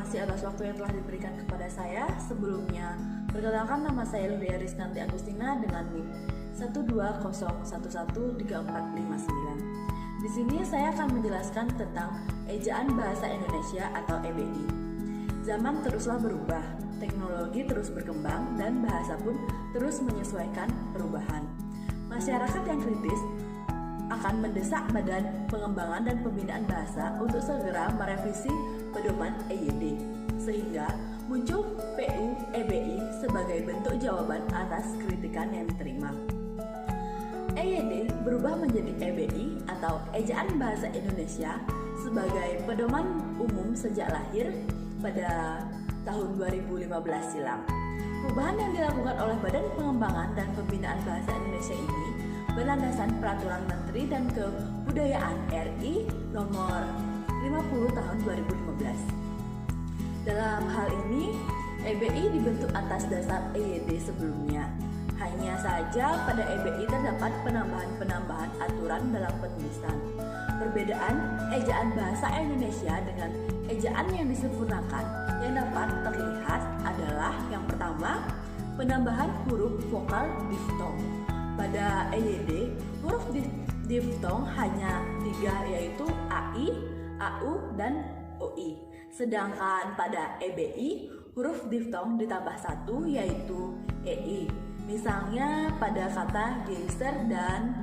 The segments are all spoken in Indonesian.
kasih atas waktu yang telah diberikan kepada saya. Sebelumnya, perkenalkan nama saya Ludia Rizkanti Agustina dengan NIM 120113459. Di sini saya akan menjelaskan tentang ejaan bahasa Indonesia atau EBI. Zaman teruslah berubah, teknologi terus berkembang, dan bahasa pun terus menyesuaikan perubahan. Masyarakat yang kritis akan mendesak Badan Pengembangan dan Pembinaan Bahasa untuk segera merevisi pedoman EYD, sehingga muncul PU EBI sebagai bentuk jawaban atas kritikan yang diterima. EYD berubah menjadi EBI atau Ejaan Bahasa Indonesia sebagai pedoman umum sejak lahir pada tahun 2015 silam. Perubahan yang dilakukan oleh Badan Pengembangan dan Pembinaan Bahasa Indonesia ini berlandasan Peraturan Menteri dan Kebudayaan RI nomor 50 tahun 2015. Dalam hal ini, EBI dibentuk atas dasar EYD sebelumnya. Hanya saja pada EBI terdapat penambahan-penambahan aturan dalam penulisan. Perbedaan ejaan bahasa Indonesia dengan ejaan yang disempurnakan yang dapat terlihat adalah yang pertama, penambahan huruf vokal diftong. Pada EYD, huruf diftong hanya 3, yaitu AI, AU, dan OI. Sedangkan pada EBI, huruf diftong ditambah 1, yaitu EI. Misalnya pada kata geyser dan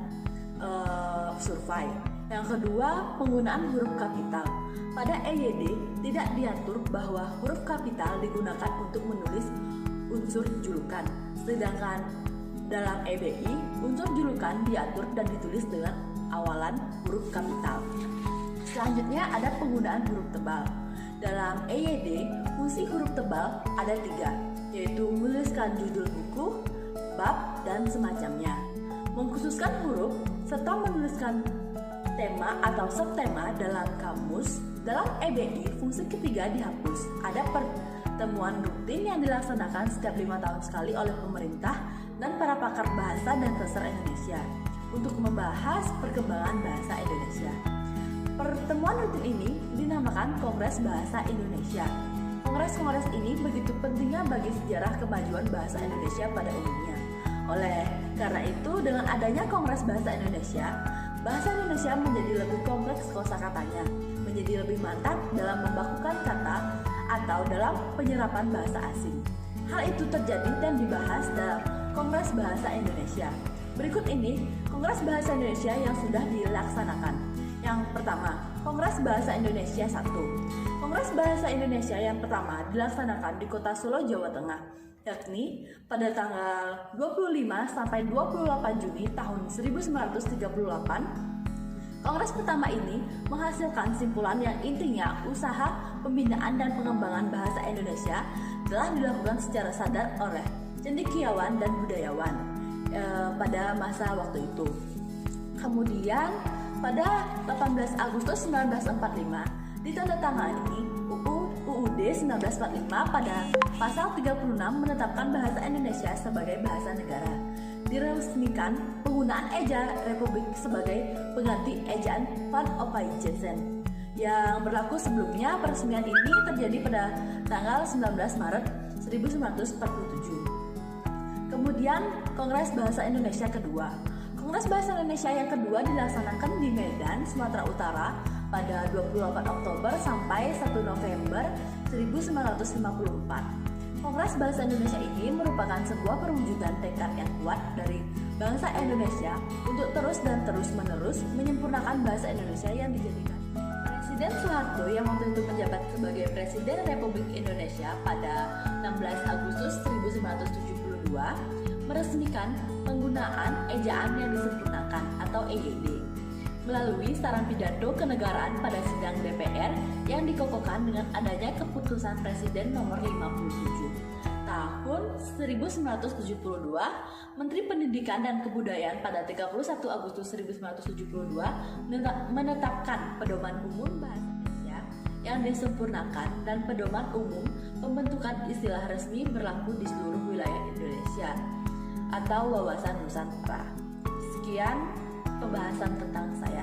survei. Yang kedua, penggunaan huruf kapital. Pada EYD tidak diatur bahwa huruf kapital digunakan untuk menulis unsur julukan. Sedangkan dalam EBI, unsur julukan diatur dan ditulis dengan awalan huruf kapital. Selanjutnya ada penggunaan huruf tebal. Dalam EYD, fungsi huruf tebal ada 3, yaitu menuliskan judul buku, bab, dan semacamnya, mengkhususkan huruf, serta menuliskan tema atau subtema dalam kamus. Dalam EBI, fungsi ketiga dihapus. Ada pertemuan rutin yang dilaksanakan setiap 5 tahun sekali oleh pemerintah dan para pakar bahasa dan sastra Indonesia untuk membahas perkembangan bahasa Indonesia. Pertemuan rutin ini dinamakan Kongres Bahasa Indonesia. Kongres-kongres ini begitu pentingnya bagi sejarah kemajuan bahasa Indonesia pada umumnya. Oleh karena itu, dengan adanya Kongres Bahasa Indonesia menjadi lebih kompleks kosakatanya, menjadi lebih mantap dalam membakukan kata atau dalam penyerapan bahasa asing. Hal itu terjadi dan dibahas dalam Kongres Bahasa Indonesia. Berikut ini Kongres Bahasa Indonesia yang sudah dilaksanakan. Yang pertama, Kongres Bahasa Indonesia 1. Kongres Bahasa Indonesia yang pertama dilaksanakan di Kota Solo, Jawa Tengah, yakni pada tanggal 25 sampai 28 Juni tahun 1938. Kongres pertama ini menghasilkan simpulan yang intinya usaha pembinaan dan pengembangan bahasa Indonesia telah dilakukan secara sadar oleh cendekiawan dan budayawan pada masa waktu itu. Kemudian pada 18 Agustus 1945 ditandatangani UUD 1945 pada pasal 36 menetapkan bahasa Indonesia sebagai bahasa negara. Diresmikan penggunaan eja Republik sebagai pengganti ejaan Van Opheijsen yang berlaku sebelumnya. Peresmian ini terjadi pada tanggal 19 Maret 1947. Kemudian Kongres Bahasa Indonesia kedua. Kongres Bahasa Indonesia yang kedua dilaksanakan di Medan, Sumatera Utara pada 28 Oktober sampai 1 November 1954. Kongres Bahasa Indonesia ini merupakan sebuah perwujudan tekad yang kuat dari bangsa Indonesia untuk terus dan terus-menerus menyempurnakan bahasa Indonesia yang dijadikan. Presiden Soeharto yang waktu itu menjabat sebagai Presiden Republik Indonesia pada 16 Agustus 1972 meresmikan penggunaan ejaan yang disempurnakan atau EYD melalui saran pidato kenegaraan pada sidang DPR yang dikokohkan dengan adanya keputusan Presiden nomor 57 tahun 1972. Menteri Pendidikan dan Kebudayaan pada 31 Agustus 1972 menetapkan pedoman umum bahasa Indonesia yang disempurnakan dan pedoman umum pembentukan istilah resmi berlaku di seluruh wilayah Indonesia atau wawasan Nusantara. Sekian pembahasan tentang saya.